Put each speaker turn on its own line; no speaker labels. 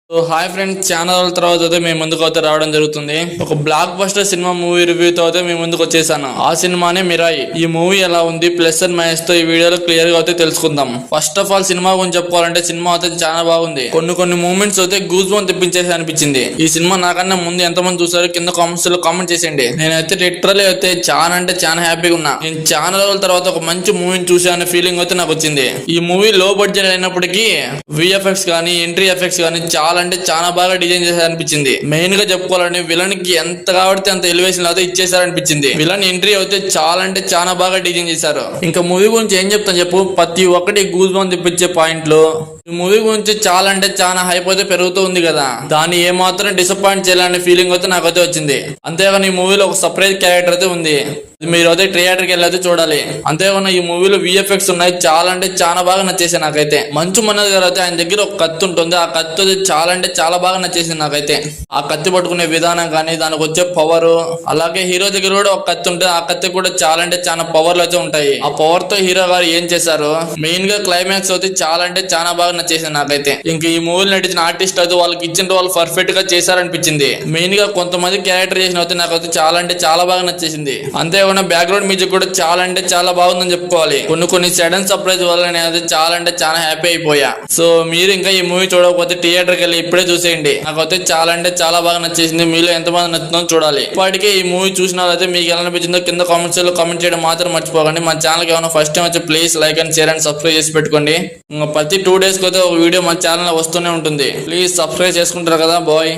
Hi friends, చాలా రోజుల తర్వాత అయితే మీ ముందుకు అయితే రావడం జరుగుతుంది. ఒక బ్లాక్ బస్టర్ సినిమా మూవీ రివ్యూతో అయితే మీ ముందుకు వచ్చేసాను. ఆ సినిమానే మిరాయి. ఈ మూవీ ఎలా ఉంది, ప్లస్ అండ్ మైనస్ తో ఈ వీడియోలో క్లియర్ గా అయితే తెలుసుకుందాం. ఫస్ట్ ఆఫ్ ఆల్ సినిమా గురించి చెప్పుకోవాలంటే సినిమా అయితే చాలా బాగుంది. కొన్ని మూమెంట్స్ అయితే గూస్ బంప్ తెప్పించేసి అనిపించింది. ఈ సినిమా నాకన్నా ముందు ఎంతమంది చూసారో కింద కామెంట్స్ లో కామెంట్ చేసేయండి. నేనైతే లిటరల్లీ అయితే చాలా అంటే చాలా హ్యాపీగా ఉన్నా. నేను చాలా రోజుల తర్వాత ఒక మంచి మూవీని చూసా అనే ఫీలింగ్ అయితే నాకు వచ్చింది. ఈ మూవీ లో బడ్జెట్ అయినప్పటికీ విఎఫ్ఎక్స్ కానీ ఎంట్రీ ఎఫెక్ట్స్ కానీ చాలా అంటే చాలా బాగా డిజైన్ చేశారు అనిపించింది. మెయిన్ గా చెప్పుకోవాలంటే విలన్ కి ఎంత కాబట్టి అంత ఎలివేషన్ అయితే ఇచ్చేసారనిపించింది. విలన్ ఎంట్రీ అయితే చాలా అంటే చాలా బాగా డిజైన్ చేశారు. ఇంకా మూవీ గురించి ఏం చెప్తాను చెప్పు, ప్రతి ఒక్కటి గూస్ బంప్ తెప్పించే పాయింట్లు. ఈ మూవీ గురించి చాలా అంటే చాలా హైప్ అయితే పెరుగుతూ ఉంది కదా, దాన్ని ఏమాత్రం డిసప్పాయింట్ చేయాలనే ఫీలింగ్ అయితే నాకైతే వచ్చింది. అంతేగాని ఈ మూవీలో ఒక సర్ప్రైజ్ క్యారెక్టర్ అయితే ఉంది, మీరు అయితే థియేటర్కి వెళ్ళి అయితే చూడాలి. అంతేకాకుండా ఈ మూవీలో విఎఫ్ఎక్స్ ఉన్నాయి, చాలా అంటే చాలా బాగా నచ్చేసాయి నాకైతే. మంచు మనోజ్ గారు అయితే ఆయన దగ్గర ఒక కత్తి ఉంటుంది, ఆ కత్తి అయితే చాలా అంటే చాలా బాగా నచ్చేసింది నాకైతే. ఆ కత్తి పట్టుకునే విధానం కానీ, దానికి వచ్చే పవర్, అలాగే హీరో దగ్గర కూడా ఒక కత్తి ఉంటుంది, ఆ కత్తి కూడా చాలా అంటే చాలా పవర్లు అయితే ఉంటాయి. ఆ పవర్ తో హీరో గారు ఏం చేశారు, మెయిన్ గా క్లైమాక్స్ అయితే చాలా అంటే చాలా బాగా నచ్చేసింది నాకైతే. ఇంకా ఈ మూవీలో నటించిన ఆర్టిస్ట్ అయితే వాళ్ళకి ఇచ్చిన వాళ్ళు పర్ఫెక్ట్ గా చేశారనిపించింది. మెయిన్ గా కొంతమంది క్యారెక్టర్ చేసిన అయితే నాకైతే చాలా అంటే చాలా బాగా నచ్చేసింది. అంతేకాకుండా బ్యాక్గ్రౌండ్ మ్యూజిక్ కూడా చాలా అంటే చాలా బాగుందని చెప్పుకోవాలి. కొన్ని సడన్ సర్ప్రైజ్ వల్ల నేను చాలా అంటే చాలా హ్యాపీ అయిపోయా. సో మీరు ఇంకా ఈ మూవీ చూడకపోతే థియేటర్కి వెళ్ళి ఇప్పుడే చూసేయండి. నాకైతే చాలా అంటే చాలా బాగా నచ్చేసింది. మీలో ఎంతమంది నచ్చుతుందో చూడాలి. ఇప్పటికే ఈ మూవీ చూసిన వాళ్ళైతే మీకు ఎలా అనిపించిందో కింద కామెంట్స్ లో కామెంట్ చేయడం మాత్రం మర్చిపోకండి. మన ఛానల్కి ఏమైనా ఫస్ట్ టైం వచ్చి please like and share and subscribe చేసి పెట్టుకోండి. ప్రతి 2 days కి అయితే ఒక వీడియో మన ఛానల్ వస్తూనే ఉంటుంది. ప్లీజ్ సబ్స్క్రైబ్ చేసుకుంటారు కదా బాయ్.